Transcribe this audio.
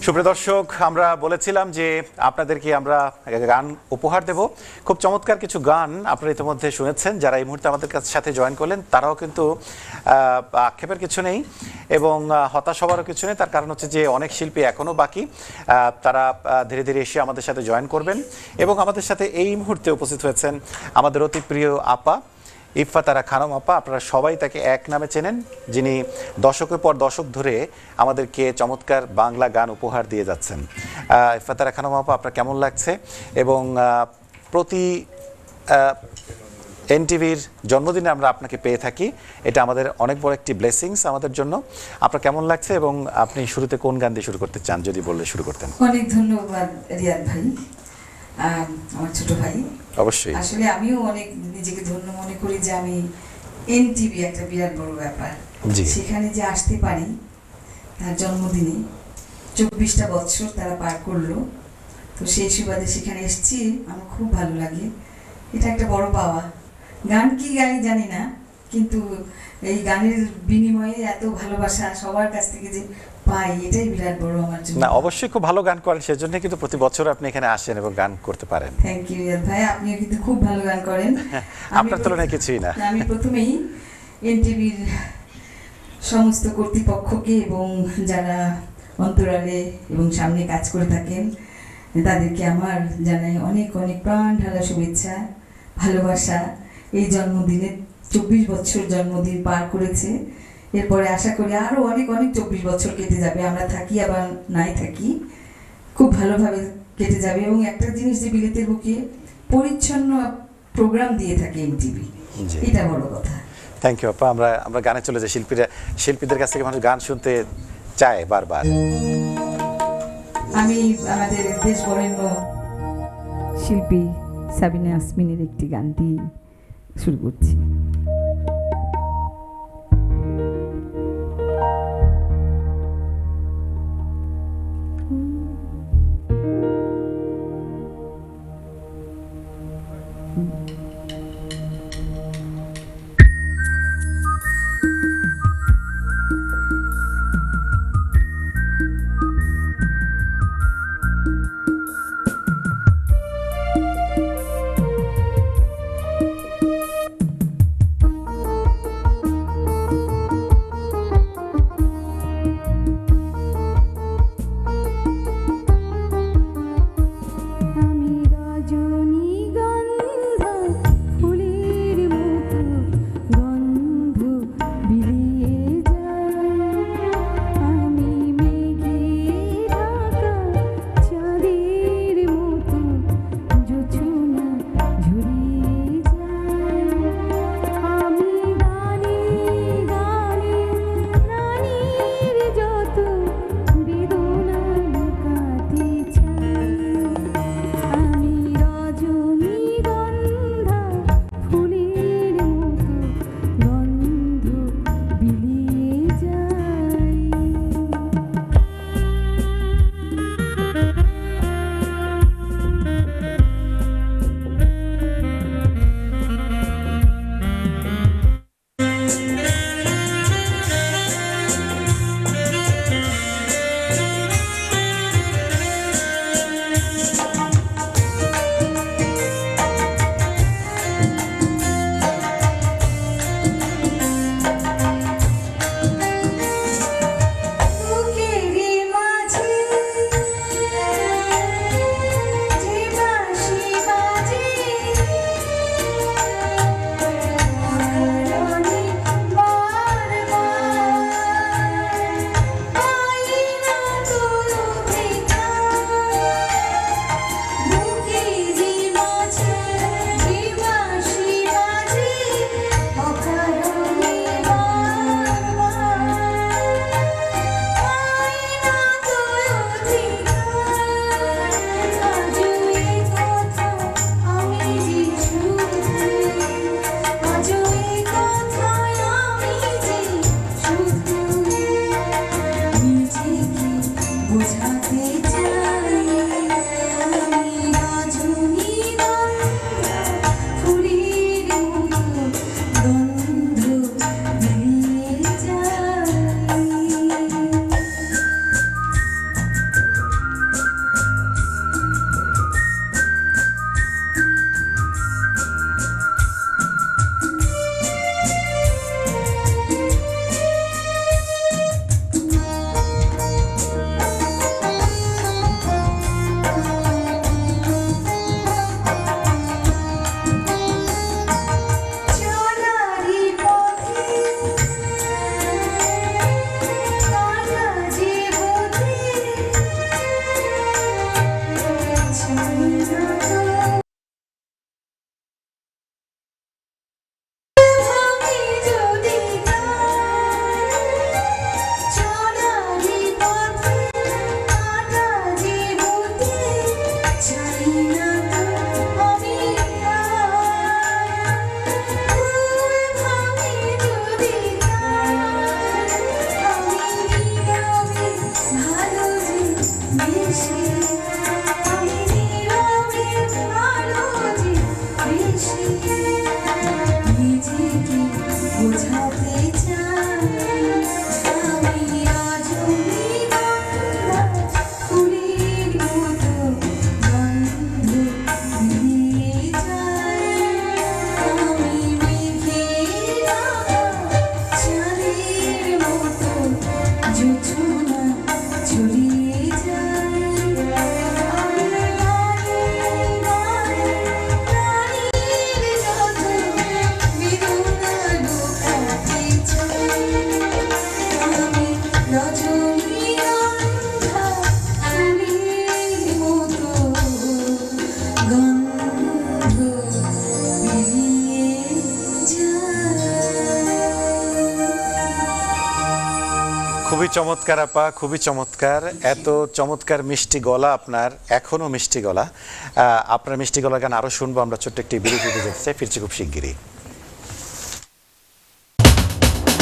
সুপ্রিয় দর্শক, আমরা বলেছিলাম যে আপনাদেরকে আমরা গান উপহার দেব। খুব চমৎকার কিছু গান আপনারা ইতিমধ্যে শুনেছেন। যারা এই মুহূর্তে আমাদের সাথে জয়েন করলেন তারাও কিন্তু আক্ষেপের কিছু নেই এবং হতাশ হওয়ারও কিছু নেই। তার কারণ হচ্ছে যে অনেক শিল্পী এখনও বাকি, তারা ধীরে ধীরে এসে আমাদের সাথে জয়েন করবেন। এবং আমাদের সাথে এই মুহূর্তে উপস্থিত হয়েছেন আমাদের অতি প্রিয় আপা ইফফাতারা খানম আপা। আপনারা সবাই তাকে এক নামে চেনেন, যিনি দশকের পর দশক ধরে আমাদেরকে চমৎকার বাংলা গান উপহার দিয়ে যাচ্ছেন। ইফফাতারা খানম আপা, আপনার কেমন লাগছে? এবং প্রতি এনটিভির জন্মদিনে আমরা আপনাকে পেয়ে থাকি, এটা আমাদের অনেক বড় একটি ব্লেসিংস আমাদের জন্য। আপনার কেমন লাগছে এবং আপনি শুরুতে কোন গান দিয়ে শুরু করতে চান যদি বললে শুরু করতেন? অনেক ধন্যবাদ রিয়াদ ভাই, আমার ছোট ভাই। অবশ্যই, আসলে আমিও অনেক নিজেকে ধন্য মনে করি যে আমি এনটিভি একটা বিরাট বড় ব্যাপার, সেখানে যে আসতে পারি তার জন্মদিনে 24টা বছর তারা পার করলো, তো সেই সুবাদে সেখানে এসেছি, আমার খুব ভালো লাগে। এটা একটা বড় পাওয়া। গান কি গাই জানি না, কিন্তু এই গানের বিনিময়ে এত ভালোবাসা সবার কাছ থেকে যে পাই, এটাই বিরাট বড় আমার জন্য। না, অবশ্যই খুব ভালো গান করেন, সেজন্য কিন্তু প্রতি বছর আপনি এখানে আসেন এবং গান করতে পারেন। থ্যাংক ইউ রিয়াদ ভাই, আপনিও কিন্তু খুব ভালো গান করেন। আপনার তুলনায় কিছুই না। আমি প্রথমেই এনটিভির সমস্ত কর্তৃপক্ষকে এবং যারা অন্তরালে এবং সামনে কাজ করে থাকেন তাদেরকে আমার জানাই অনেক অনেক প্রাণ ঢালা শুভেচ্ছা, ভালোবাসা। এই জন্মদিনে 24 বছর জন্মদিন পার করেছে, এরপরে আশা করি আরও অনেক অনেক 24 বছর কেটে যাবে। আমরা থাকি আবার নাই থাকি, খুব ভালোভাবে কেটে যাবে। এবং একটা জিনিস যে বিলেতের বুকে পরিচ্ছন্ন প্রোগ্রাম দিয়ে থাকে এনটিভি, এটা বড় কথা। থ্যাংক ইউ আপা। আমরা গানে চলে যাই। শিল্পীদের কাছ থেকে মানুষ গান শুনতে চায় বারবার। আমি আমাদের দেশ বরেণ্য শিল্পী সাবিনা ইয়াসমিনের একটি গান দিয়ে শুরু করছি। খুবই চমৎকার আপা, খুবই চমৎকার। এত চমৎকার মিষ্টি গলা আপনার, এখনো মিষ্টি গলা। আপনার মিষ্টি গলা গান আরো শুনবো আমরা, ছোট্ট একটি বিরতিতে যেতে চাই, ফিরছি খুব শিগগিরই।